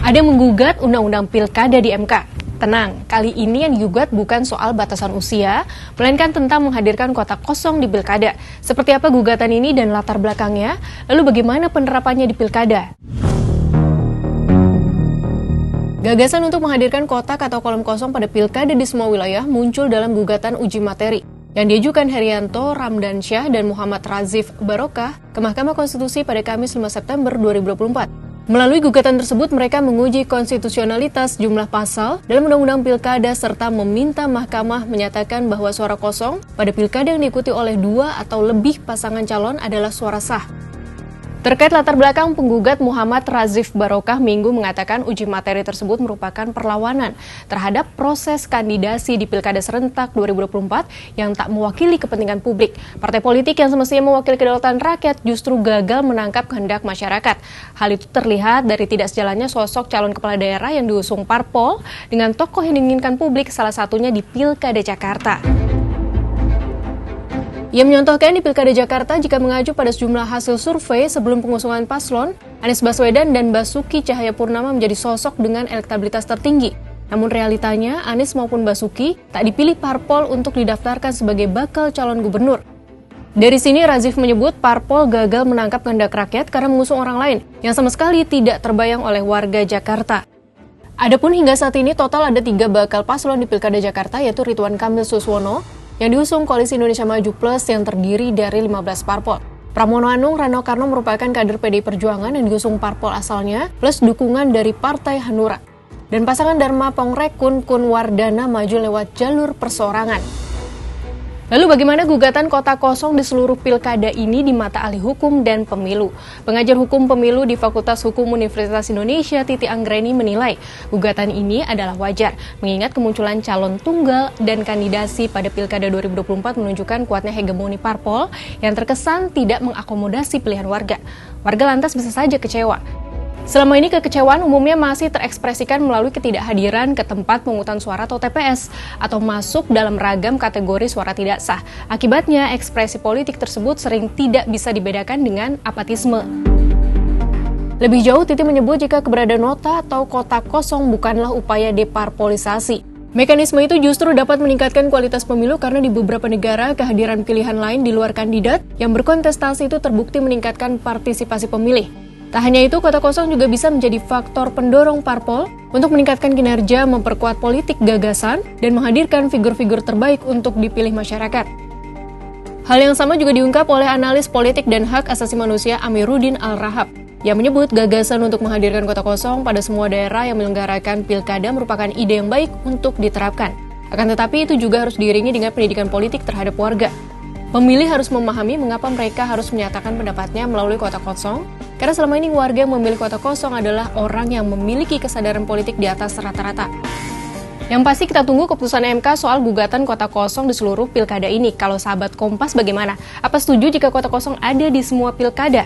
Ada yang menggugat Undang-Undang Pilkada di MK. Tenang, kali ini yang digugat bukan soal batasan usia, melainkan tentang menghadirkan kotak kosong di Pilkada. Seperti apa gugatan ini dan latar belakangnya? Lalu bagaimana penerapannya di Pilkada? Gagasan untuk menghadirkan kotak atau kolom kosong pada Pilkada di semua wilayah muncul dalam gugatan uji materi yang diajukan Herianto Ramdansyah dan Muhammad Razif Barokah ke Mahkamah Konstitusi pada Kamis 5 September 2024. Melalui gugatan tersebut, mereka menguji konstitusionalitas jumlah pasal dalam Undang-Undang Pilkada serta meminta Mahkamah menyatakan bahwa suara kosong pada Pilkada yang diikuti oleh 2 atau lebih pasangan calon adalah suara sah. Terkait latar belakang penggugat Muhammad Razif Barokah Minggu mengatakan uji materi tersebut merupakan perlawanan terhadap proses kandidasi di Pilkada Serentak 2024 yang tak mewakili kepentingan publik. Partai politik yang semestinya mewakili kedaulatan rakyat justru gagal menangkap kehendak masyarakat. Hal itu terlihat dari tidak sejalannya sosok calon kepala daerah yang diusung parpol dengan tokoh yang diinginkan publik, salah satunya di Pilkada Jakarta. Ia menyontohkan di Pilkada Jakarta jika mengacu pada sejumlah hasil survei sebelum pengusungan paslon, Anies Baswedan dan Basuki Cahayapurnama menjadi sosok dengan elektabilitas tertinggi. Namun realitanya, Anies maupun Basuki tak dipilih parpol untuk didaftarkan sebagai bakal calon gubernur. Dari sini Razif menyebut parpol gagal menangkap kehendak rakyat karena mengusung orang lain yang sama sekali tidak terbayang oleh warga Jakarta. Adapun hingga saat ini total ada 3 bakal paslon di Pilkada Jakarta, yaitu Ridwan Kamil Suswono yang diusung Koalisi Indonesia Maju Plus yang terdiri dari 15 parpol. Pramono Anung Rano Karno merupakan kader PDI Perjuangan yang diusung parpol asalnya plus dukungan dari Partai Hanura. Dan pasangan Dharma Pongrek Kun Wardana maju lewat jalur perseorangan. Lalu bagaimana gugatan kotak kosong di seluruh pilkada ini di mata ahli hukum dan pemilu? Pengajar hukum pemilu di Fakultas Hukum Universitas Indonesia, Titi Anggreni menilai gugatan ini adalah wajar, mengingat kemunculan calon tunggal dan kandidasi pada Pilkada 2024 menunjukkan kuatnya hegemoni parpol yang terkesan tidak mengakomodasi pilihan warga. Warga lantas bisa saja kecewa. Selama ini kekecewaan umumnya masih terekspresikan melalui ketidakhadiran ke tempat pemungutan suara atau TPS atau masuk dalam ragam kategori suara tidak sah. Akibatnya, ekspresi politik tersebut sering tidak bisa dibedakan dengan apatisme. Lebih jauh, Titi menyebut jika keberadaan nota atau kotak kosong bukanlah upaya deparpolisasi. Mekanisme itu justru dapat meningkatkan kualitas pemilu karena di beberapa negara kehadiran pilihan lain di luar kandidat yang berkontestasi itu terbukti meningkatkan partisipasi pemilih. Tak hanya itu, kotak kosong juga bisa menjadi faktor pendorong parpol untuk meningkatkan kinerja, memperkuat politik gagasan, dan menghadirkan figur-figur terbaik untuk dipilih masyarakat. Hal yang sama juga diungkap oleh analis politik dan hak asasi manusia Amiruddin Al-Rahab, yang menyebut gagasan untuk menghadirkan kotak kosong pada semua daerah yang menyelenggarakan pilkada merupakan ide yang baik untuk diterapkan. Akan tetapi itu juga harus diiringi dengan pendidikan politik terhadap warga. Pemilih harus memahami mengapa mereka harus menyatakan pendapatnya melalui kotak kosong, karena selama ini warga yang memilih kotak kosong adalah orang yang memiliki kesadaran politik di atas rata-rata. Yang pasti kita tunggu keputusan MK soal gugatan kotak kosong di seluruh pilkada ini. Kalau sahabat Kompas bagaimana? Apa setuju jika kotak kosong ada di semua pilkada?